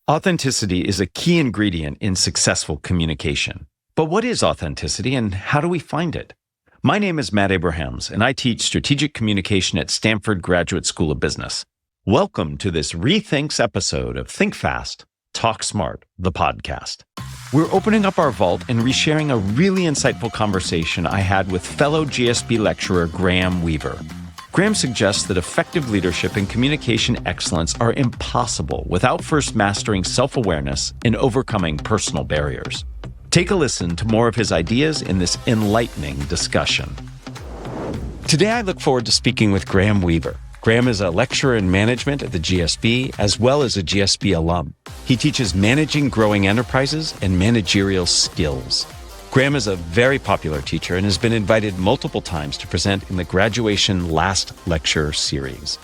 Authenticity is a key ingredient in successful communication. But what is authenticity and how do we find it? My name is Matt Abrahams, and I teach strategic communication at Stanford Graduate School of Business. Welcome to this Rethinks episode of Think Fast, Talk Smart, the podcast. We're opening up our vault and resharing a really insightful conversation I had with fellow GSB lecturer Graham Weaver. Graham suggests that effective leadership and communication excellence are impossible without first mastering self-awareness and overcoming personal barriers. Take a listen to more of his ideas in this enlightening discussion. Today, I look forward to speaking with Graham Weaver. Graham is a lecturer in management at the GSB, as well as a GSB alum. He teaches managing growing enterprises and managerial skills. Graham is a very popular teacher and has been invited multiple times to present in the graduation last lecture series.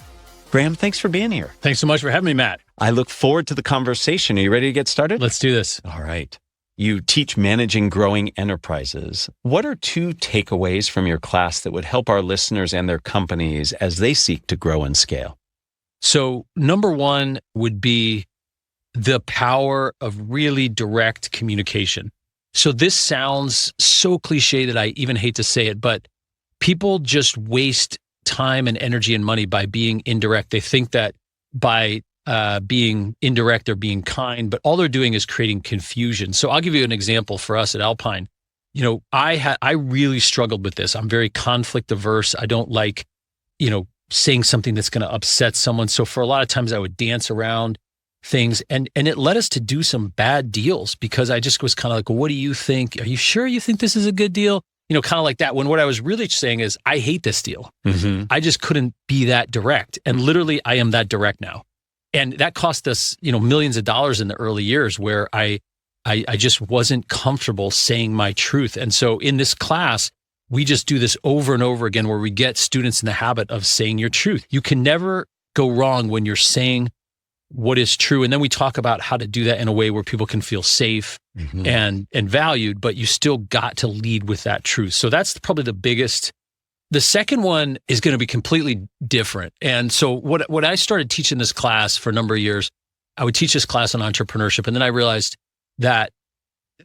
Graham, thanks for being here. Thanks so much for having me, Matt. I look forward to the conversation. Are you ready to get started? Let's do this. All right. You teach managing growing enterprises. What are two takeaways from your class that would help our listeners and their companies as they seek to grow and scale? So, number one would be the power of really direct communication. So this sounds so cliche that I even hate to say it, but people just waste time and energy and money by being indirect. They think that by being indirect, they're being kind, but all they're doing is creating confusion. So I'll give you an example for us at Alpine. You know, I really struggled with this. I'm very conflict averse. I don't like, saying something that's going to upset someone. So for a lot of times I would dance around things and it led us to do some bad deals because I just was kind of like, well, what do you think? Are you sure you think this is a good deal? Kind of like that. When what I was really saying is, I hate this deal. Mm-hmm. I just couldn't be that direct. And literally I am that direct now. And that cost us, millions of dollars in the early years where I just wasn't comfortable saying my truth. And so in this class, we just do this over and over again where we get students in the habit of saying your truth. You can never go wrong when you're saying what is true. And then we talk about how to do that in a way where people can feel safe and valued, but you still got to lead with that truth. So that's probably the biggest. The second one is going to be completely different. And so what I started teaching this class for a number of years, I would teach this class on entrepreneurship. And then I realized that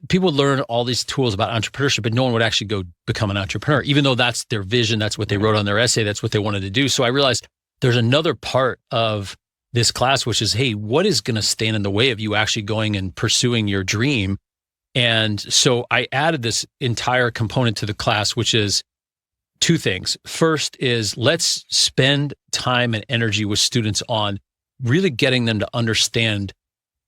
people would learn all these tools about entrepreneurship, but no one would actually go become an entrepreneur, even though that's their vision. That's what they wrote on their essay. That's what they wanted to do. So I realized there's another part of this class, which is, hey, what is going to stand in the way of you actually going and pursuing your dream? And so I added this entire component to the class, which is two things. First is let's spend time and energy with students on really getting them to understand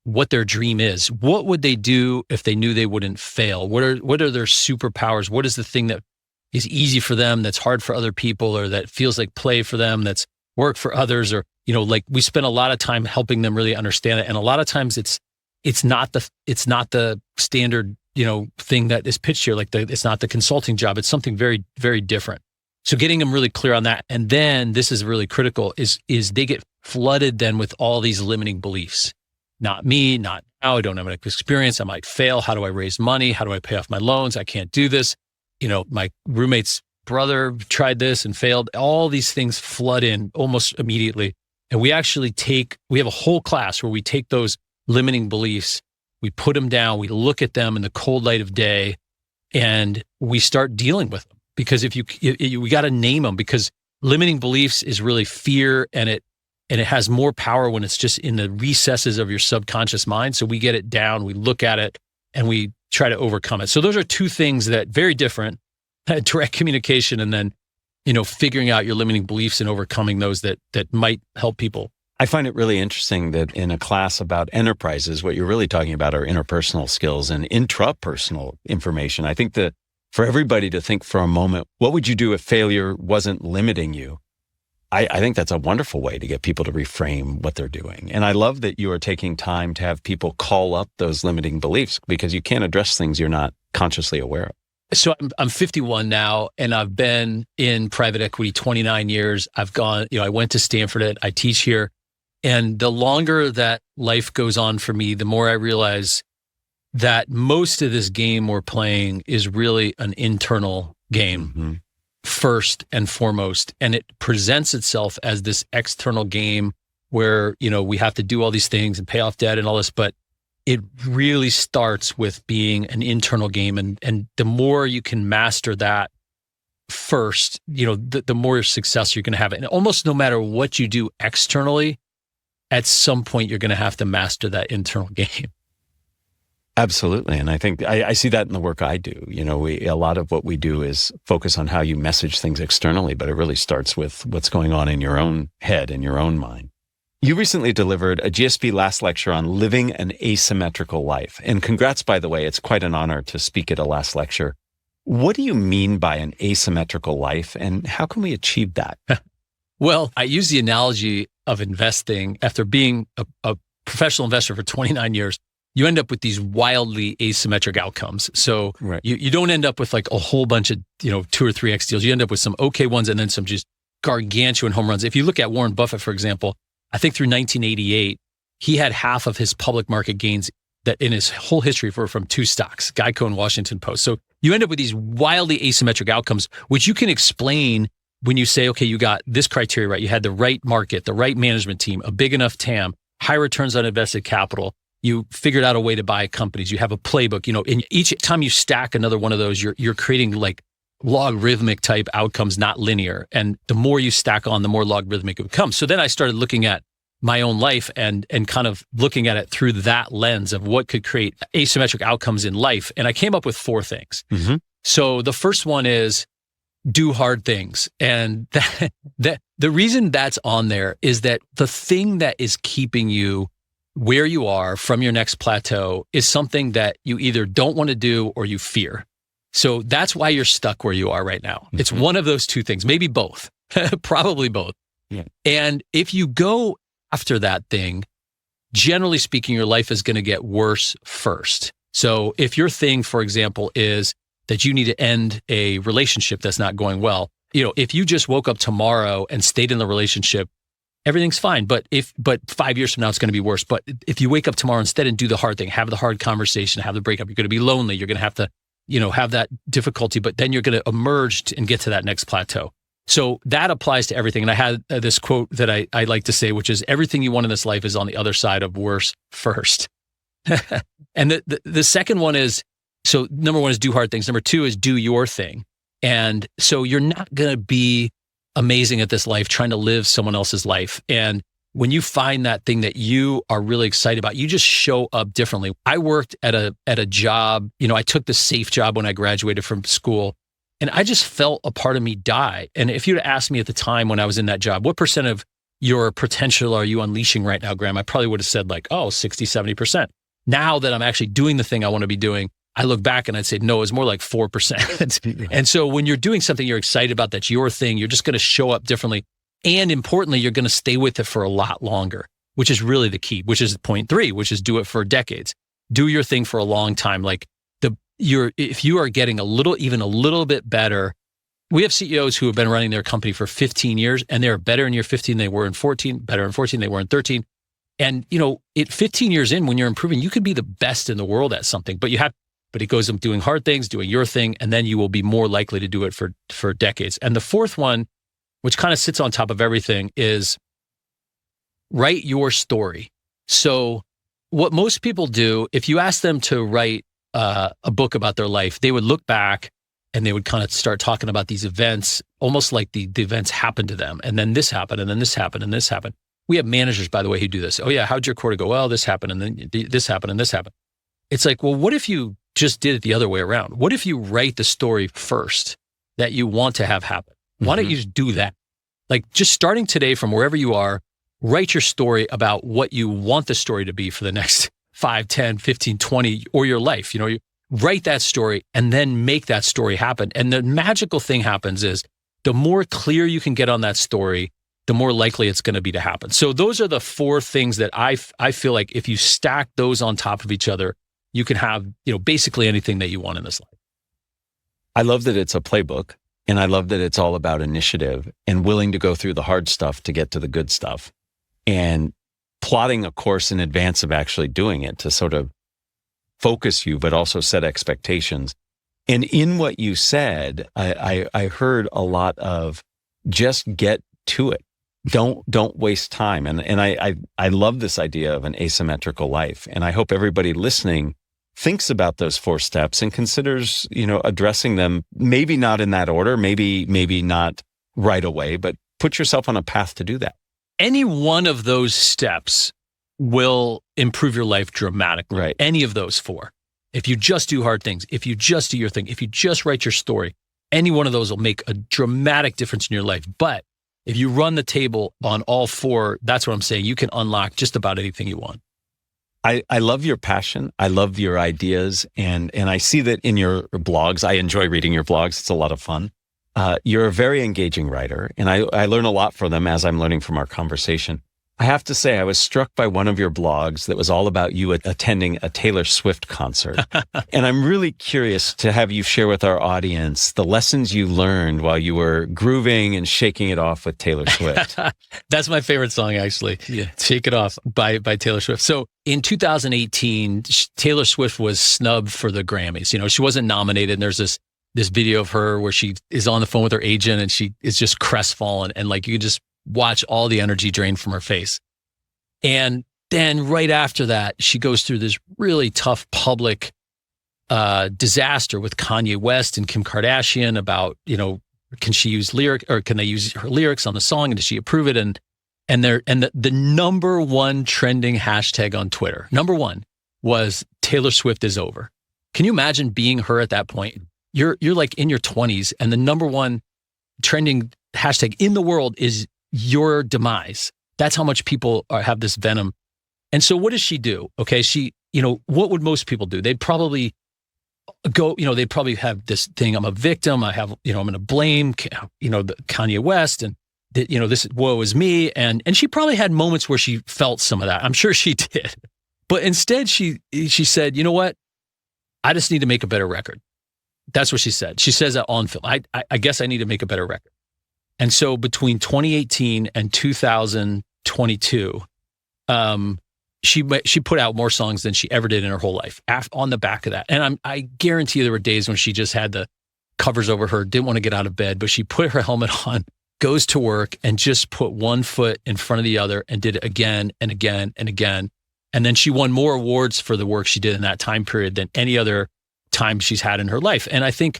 what their dream is. What would they do if they knew they wouldn't fail? What are their superpowers? What is the thing that is easy for them, that's hard for other people, or that feels like play for them, that's work for others? Or like we spend a lot of time helping them really understand it. And a lot of times it's not the standard, thing that is pitched here. It's not the consulting job. It's something very, very different. So getting them really clear on that. And then this is really critical is they get flooded then with all these limiting beliefs. Not me, not now. I don't have enough experience. I might fail. How do I raise money? How do I pay off my loans? I can't do this. My roommate's brother tried this and failed. All these things flood in almost immediately. And we have a whole class where we take those limiting beliefs, we put them down, we look at them in the cold light of day, and we start dealing with them. Because we got to name them, because limiting beliefs is really fear, and it has more power when it's just in the recesses of your subconscious mind. So we get it down, we look at it, and we try to overcome it. So those are two things that very different, direct communication, and then figuring out your limiting beliefs and overcoming those that might help people. I find it really interesting that in a class about enterprises, what you're really talking about are interpersonal skills and intrapersonal information. I think that for everybody to think for a moment, what would you do if failure wasn't limiting you? I think that's a wonderful way to get people to reframe what they're doing. And I love that you are taking time to have people call up those limiting beliefs, because you can't address things you're not consciously aware of. So I'm 51 now, and I've been in private equity 29 years. I've gone, I went to Stanford, I teach here. And the longer that life goes on for me, the more I realize that most of this game we're playing is really an internal game, first and foremost. And it presents itself as this external game where, we have to do all these things and pay off debt and all this, but it really starts with being an internal game. And the more you can master that first, the more success you're going to have. And almost no matter what you do externally, at some point, you're going to have to master that internal game. Absolutely. And I think I see that in the work I do. A lot of what we do is focus on how you message things externally, but it really starts with what's going on in your own head, in your own mind. You recently delivered a GSP Last Lecture on living an asymmetrical life. And congrats, by the way, it's quite an honor to speak at a Last Lecture. What do you mean by an asymmetrical life, and how can we achieve that? Well, I use the analogy of investing. After being a professional investor for 29 years, you end up with these wildly asymmetric outcomes. So right. you don't end up with like a whole bunch of, 2 or 3x deals. You end up with some okay ones and then some just gargantuan home runs. If you look at Warren Buffett, for example, I think through 1988, he had half of his public market gains that in his whole history were from 2 stocks, Geico and Washington Post. So you end up with these wildly asymmetric outcomes, which you can explain when you say, okay, you got this criteria right. You had the right market, the right management team, a big enough TAM, high returns on invested capital. You figured out a way to buy companies. You have a playbook. And each time you stack another one of those, you're creating like logarithmic type outcomes, not linear. And the more you stack on, the more logarithmic it becomes. So then I started looking at my own life and kind of looking at it through that lens of what could create asymmetric outcomes in life. And I came up with 4 things. Mm-hmm. So the first one is do hard things. And that the reason that's on there is that the thing that is keeping you where you are from your next plateau is something that you either don't want to do or you fear. So that's why you're stuck where you are right now. Mm-hmm. It's one of those 2 things, maybe both, probably both. Yeah. And if you go after that thing, generally speaking, your life is going to get worse first. So if your thing, for example, is that you need to end a relationship that's not going well, if you just woke up tomorrow and stayed in the relationship, everything's fine. But 5 years from now, it's going to be worse. But if you wake up tomorrow instead and do the hard thing, have the hard conversation, have the breakup, you're going to be lonely. You're going to have to, have that difficulty, but then you're going to emerge and get to that next plateau. So that applies to everything. And I had this quote that I like to say, which is everything you want in this life is on the other side of worse first. And the second one is, so number 1 is do hard things. Number 2 is do your thing. And so you're not going to be amazing at this life trying to live someone else's life. And when you find that thing that you are really excited about, you just show up differently. I worked at a job, I took the safe job when I graduated from school, and I just felt a part of me die. And if you'd asked me at the time when I was in that job, what % of your potential are you unleashing right now, Graham? I probably would have said 60, 70%. Now that I'm actually doing the thing I want to be doing, I look back and I'd say, no, it's more like 4%. And so when you're doing something you're excited about, that's your thing, you're just going to show up differently. And importantly, you're going to stay with it for a lot longer, which is really the key, which is point 3, which is do it for decades. Do your thing for a long time. If you are getting even a little bit better, we have CEOs who have been running their company for 15 years and they're better in year 15 than they were in 14, better in 14 than they were in 13. And, 15 years in, when you're improving, you could be the best in the world at something, but it goes up doing hard things, doing your thing, and then you will be more likely to do it for decades. And the fourth one, which kind of sits on top of everything, is write your story. So what most people do, if you ask them to write a book about their life, they would look back and they would kind of start talking about these events, almost like the events happened to them. And then this happened, and then this happened, and this happened. We have managers, by the way, who do this. Oh yeah, how'd your quarter go? Well, this happened, and then this happened, and this happened. It's like, well, what if you just did it the other way around? What if you write the story first that you want to have happen? Why don't you just do that? Just starting today from wherever you are, write your story about what you want the story to be for the next 5, 10, 15, 20, or your life. You write that story and then make that story happen. And the magical thing happens is the more clear you can get on that story, the more likely it's going to be to happen. So those are the 4 things that I feel like if you stack those on top of each other, you can have, basically anything that you want in this life. I love that it's a playbook, and I love that it's all about initiative and willing to go through the hard stuff to get to the good stuff, and plotting a course in advance of actually doing it to sort of focus you, but also set expectations. And in what you said, I heard a lot of just get to it. Don't waste time. And I love this idea of an asymmetrical life. And I hope everybody listening thinks about those 4 steps and considers, addressing them, maybe not in that order, maybe not right away, but put yourself on a path to do that. Any one of those steps will improve your life dramatically. Right. Any of those 4. If you just do hard things, if you just do your thing, if you just write your story, any one of those will make a dramatic difference in your life. But if you run the table on all 4, that's what I'm saying. You can unlock just about anything you want. I love your passion. I love your ideas. And I see that in your blogs. I enjoy reading your blogs. It's a lot of fun. You're a very engaging writer, and I learn a lot from them as I'm learning from our conversation. I have to say, I was struck by one of your blogs that was all about you attending a Taylor Swift concert. And I'm really curious to have you share with our audience the lessons you learned while you were grooving and shaking it off with Taylor Swift. That's my favorite song, actually. Yeah. Shake It Off by Taylor Swift. So in 2018, Taylor Swift was snubbed for the Grammys. She wasn't nominated, and there's this video of her where she is on the phone with her agent, and she is just crestfallen, and like you can just watch all the energy drain from her face. And then right after that, she goes through this really tough public disaster with Kanye West and Kim Kardashian about, can she use can they use her lyrics on the song, and does she approve it? And the number one trending hashtag on Twitter, number one, was Taylor Swift is over. Can you imagine being her at that point? You're like in your 20s, and the number one trending hashtag in the world is your demise. That's how much people have this venom. And so what does she do? Okay, what would most people do? They'd probably go, they'd probably have this thing, I'm a victim, I'm going to blame, the Kanye West, and this woe is me. And she probably had moments where she felt some of that. I'm sure she did. But instead she said, you know what? I just need to make a better record. That's what she said. She says that on film. I guess I need to make a better record. And so between 2018 and 2022, she put out more songs than she ever did in her whole life on the back of that. And I guarantee you there were days when she just had the covers over her, didn't want to get out of bed, but she put her helmet on, goes to work, and just put one foot in front of the other and did it again and again and again. And then she won more awards for the work she did in that time period than any other time she's had in her life. And I think,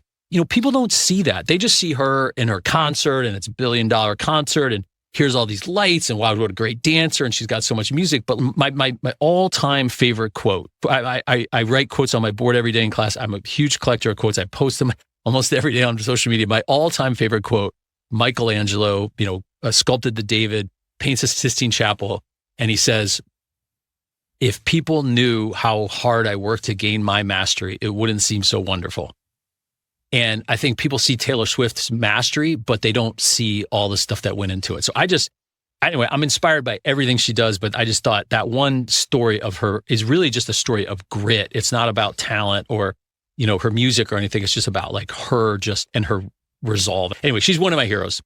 people don't see that. They just see her in her concert, and it's $1 billion concert, and here's all these lights, and wow, what a great dancer, and she's got so much music. But my all-time favorite quote, I write quotes on my board every day in class. I'm a huge collector of quotes. I post them almost every day on social media. My all-time favorite quote, Michelangelo, sculpted the David, paints a Sistine Chapel, and he says, if people knew how hard I worked to gain my mastery, it wouldn't seem so wonderful. And I think people see Taylor Swift's mastery, but they don't see all the stuff that went into it. So anyway, I'm inspired by everything she does, but I just thought that one story of her is really just a story of grit. It's not about talent or, her music or anything. It's just about like her and her resolve. Anyway, she's one of my heroes.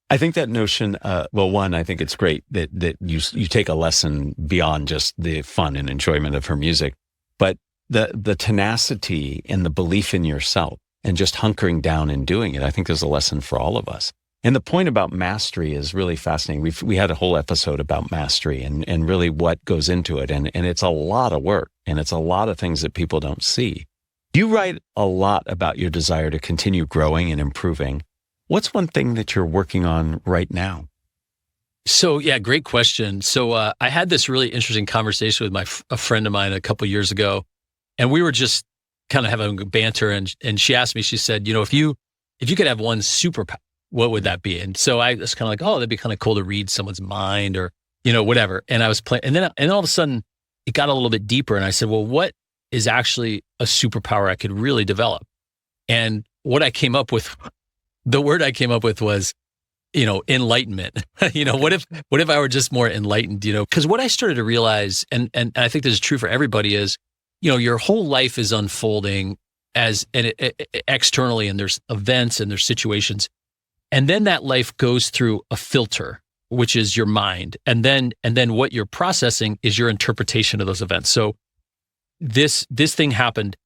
I think that notion, I think it's great that you take a lesson beyond just the fun and enjoyment of her music, but the tenacity and the belief in yourself and just hunkering down and doing it, I think is a lesson for all of us. And the point about mastery is really fascinating. We had a whole episode about mastery and really what goes into it. And it's a lot of work, and it's a lot of things that people don't see. You write a lot about your desire to continue growing and improving. What's one thing that you're working on right now? So, yeah, great question. So I had this really interesting conversation with a friend of mine a couple of years ago, and we were just kind of having a banter, and she asked me, she said, if you could have one superpower, what would that be? And so I was kind of like, oh, that'd be kind of cool to read someone's mind or, whatever. And I was playing, and then all of a sudden it got a little bit deeper. And I said, well, what is actually a superpower I could really develop? And what I came up with, the word I came up with was, enlightenment. What if I were just more enlightened, because what I started to realize, and I think this is true for everybody, is, your whole life is unfolding externally, and there's events and there's situations. And then that life goes through a filter, which is your mind. And then what you're processing is your interpretation of those events. So this thing happened.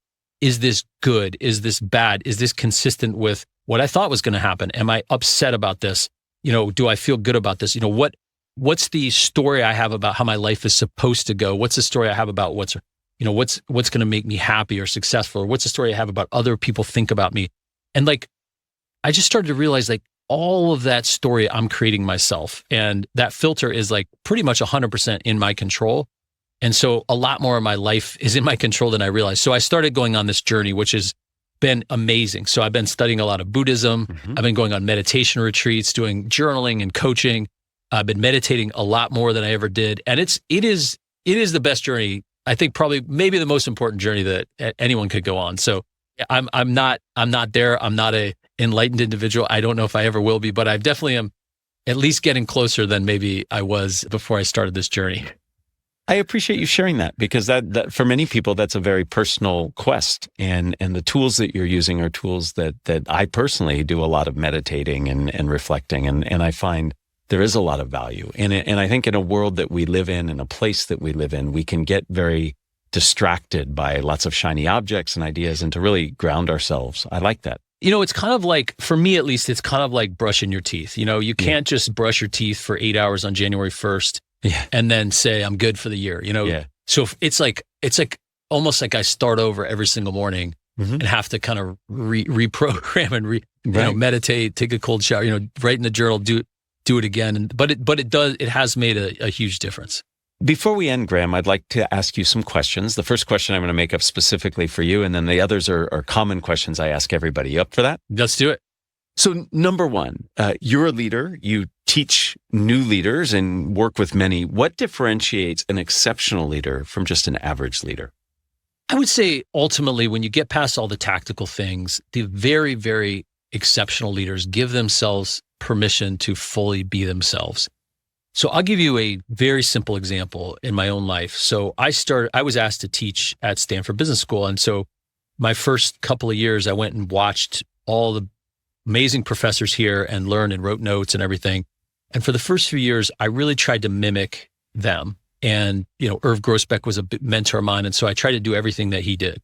Is this good? Is this bad? Is this consistent with what I thought was going to happen? Am I upset about this? do I feel good about this? What's the story I have about how my life is supposed to go? What's the story I have about what's going to make me happy or successful? Or what's the story I have about other people think about me? And like, I just started to realize like all of that story I'm creating myself. And that filter is like pretty much 100% in my control. And so a lot more of my life is in my control than I realized. So I started going on this journey, which has been amazing. So I've been studying a lot of Buddhism. I've been going on meditation retreats, doing journaling and coaching. I've been meditating a lot more than I ever did. And it is the best journey. I think probably maybe the most important journey that anyone could go on. So I'm not there. I'm not a enlightened individual. I don't know if I ever will be, but I definitely am at least getting closer than maybe I was before I started this journey. I appreciate you sharing that, because that for many people, that's a very personal quest. And the tools that you're using are tools that I personally do a lot of meditating and reflecting. And I find there is a lot of value in it. And I think in a world that we live in a place that we live in, we can get very distracted by lots of shiny objects and ideas, and to really ground ourselves. I like that. It's kind of like, for me at least, it's kind of like brushing your teeth. You can't just brush your teeth for 8 hours on January 1st and then say, I'm good for the year, So it's like almost like I start over every single morning and have to kind of reprogram and meditate, take a cold shower, write in the journal, do it again. But it has made a huge difference. Before we end, Graham, I'd like to ask you some questions. The first question I'm going to make up specifically for you, and then the others are common questions I ask everybody. You up for that? Let's do it. So number one, you're a leader. You teach new leaders and work with many. What differentiates an exceptional leader from just an average leader? I would say ultimately, when you get past all the tactical things, the very, very exceptional leaders give themselves permission to fully be themselves. So I'll give you a very simple example in my own life. So I was asked to teach at Stanford Business School. And so my first couple of years, I went and watched all the amazing professors here and learned and wrote notes and everything. And for the first few years, I really tried to mimic them. And, Irv Grousbeck was a mentor of mine. And so I tried to do everything that he did.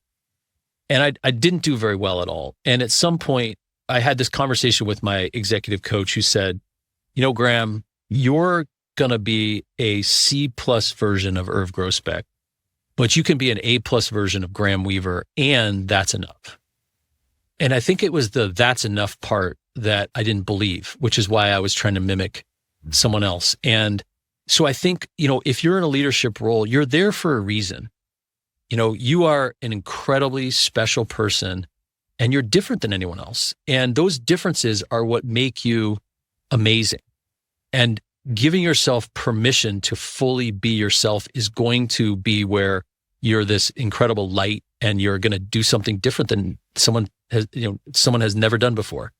And I didn't do very well at all. And at some point, I had this conversation with my executive coach who said, Graham, you're going to be a C+ version of Irv Grousbeck, but you can be an A+ version of Graham Weaver, and that's enough. And I think it was the that's enough part that I didn't believe, which is why I was trying to mimic someone else. And so I think, if you're in a leadership role, you're there for a reason. You are an incredibly special person, and you're different than anyone else. And those differences are what make you amazing. And giving yourself permission to fully be yourself is going to be where you're this incredible light, and you're going to do something different than someone has never done before.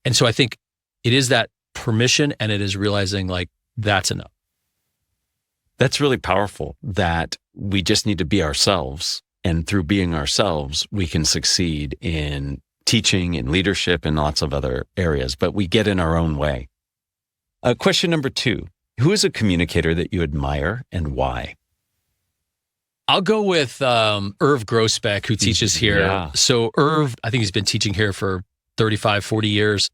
And so I think it is that permission, and it is realizing like that's enough. That's really powerful, that we just need to be ourselves. And through being ourselves, we can succeed in teaching and leadership and lots of other areas, but we get in our own way. Question number 2, who is a communicator that you admire and why? I'll go with Irv Grousbeck, who teaches here. Yeah. So Irv, I think he's been teaching here for 35, 40 years,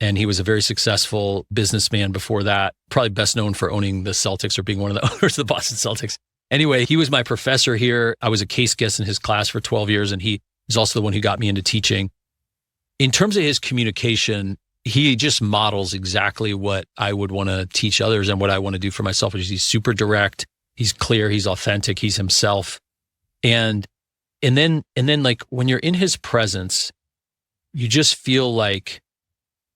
and he was a very successful businessman before that, probably best known for owning the Celtics or being one of the owners of the Boston Celtics. Anyway, he was my professor here. I was a case guest in his class for 12 years, and he is also the one who got me into teaching. In terms of his communication, he just models exactly what I would want to teach others and what I want to do for myself, which is he's super direct, he's clear, he's authentic, he's himself. And then like when you're in his presence, you just feel like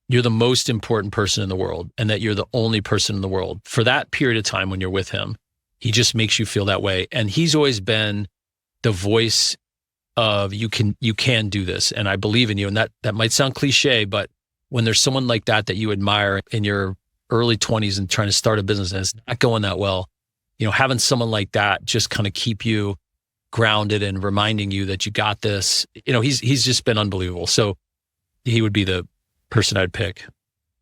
you're the most important person in the world, and that you're the only person in the world. For that period of time when you're with him, he just makes you feel that way. And he's always been the voice of you can do this, and I believe in you. And that might sound cliche, but when there's someone like that you admire in your early 20s and trying to start a business and it's not going that well, having someone like that just kind of keep you grounded and reminding you that you got this. He's just been unbelievable. So he would be the person I'd pick.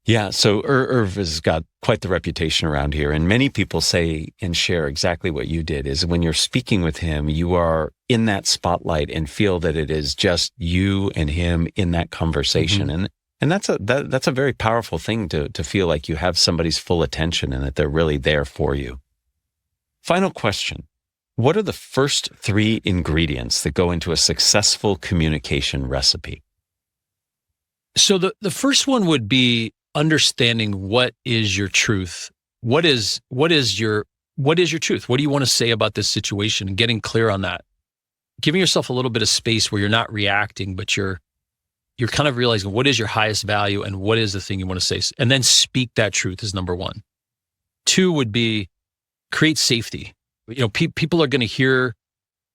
Yeah, so Irv has got quite the reputation around here. And many people say and share exactly what you did, is when you're speaking with him, you are in that spotlight and feel that it is just you and him in that conversation. And And that's a very powerful thing to feel like you have somebody's full attention and that they're really there for you. Final question. What are the first 3 ingredients that go into a successful communication recipe? So the first one would be understanding what is your truth. What is your truth? What do you want to say about this situation? And getting clear on that. Giving yourself a little bit of space where you're not reacting, but you're kind of realizing what is your highest value and what is the thing you want to say. And then speak that truth is number 1. 2 would be create safety. People are going to hear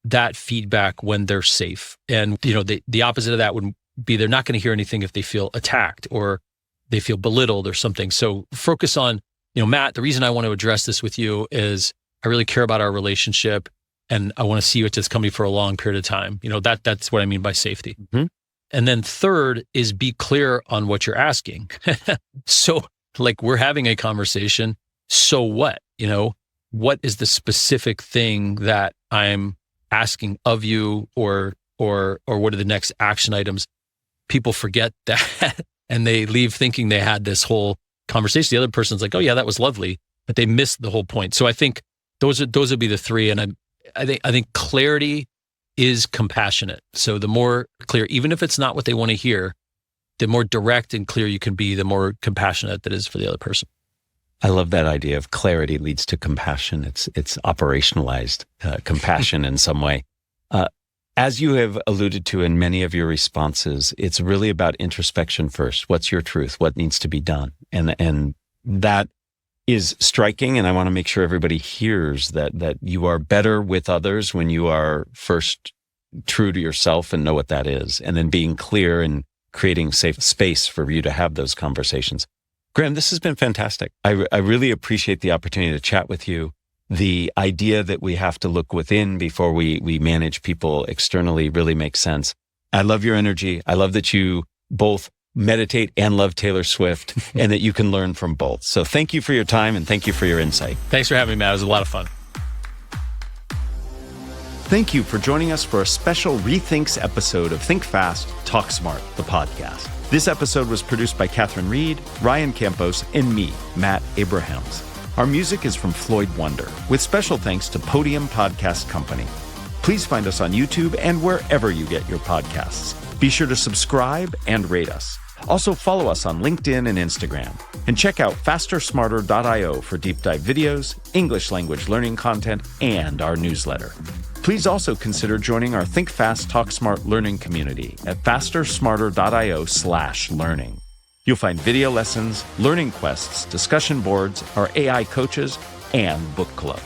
that feedback when they're safe. And, the opposite of that would be they're not going to hear anything if they feel attacked or they feel belittled or something. So focus on, Matt, the reason I want to address this with you is I really care about our relationship and I want to see you at this company for a long period of time. That's what I mean by safety. Mm-hmm. And then 3rd is be clear on what you're asking. So like we're having a conversation. So what, what is the specific thing that I'm asking of you or what are the next action items? People forget that and they leave thinking they had this whole conversation. The other person's like, oh yeah, that was lovely, but they missed the whole point. So I think those would be the 3. And I think clarity is compassionate. So the more clear, even if it's not what they want to hear, the more direct and clear you can be, the more compassionate that is for the other person. I love that idea of clarity leads to compassion. It's operationalized compassion in some way. As you have alluded to in many of your responses, it's really about introspection first. What's your truth? What needs to be done? And that is striking. And I want to make sure everybody hears that you are better with others when you are first true to yourself and know what that is. And then being clear and creating safe space for you to have those conversations. Graham, this has been fantastic. I really appreciate the opportunity to chat with you. The idea that we have to look within before we manage people externally really makes sense. I love your energy. I love that you both meditate and love Taylor Swift and that you can learn from both. So thank you for your time and thank you for your insight. Thanks for having me, Matt. It was a lot of fun. Thank you for joining us for a special Rethinks episode of Think Fast, Talk Smart, the podcast. This episode was produced by Catherine Reed, Ryan Campos, and me, Matt Abrahams. Our music is from Floyd Wonder, with special thanks to Podium Podcast Company. Please find us on YouTube and wherever you get your podcasts. Be sure to subscribe and rate us. Also follow us on LinkedIn and Instagram. And check out fastersmarter.io for deep dive videos, English language learning content, and our newsletter. Please also consider joining our Think Fast, Talk Smart learning community at fastersmarter.io/learning. You'll find video lessons, learning quests, discussion boards, our AI coaches, and book club.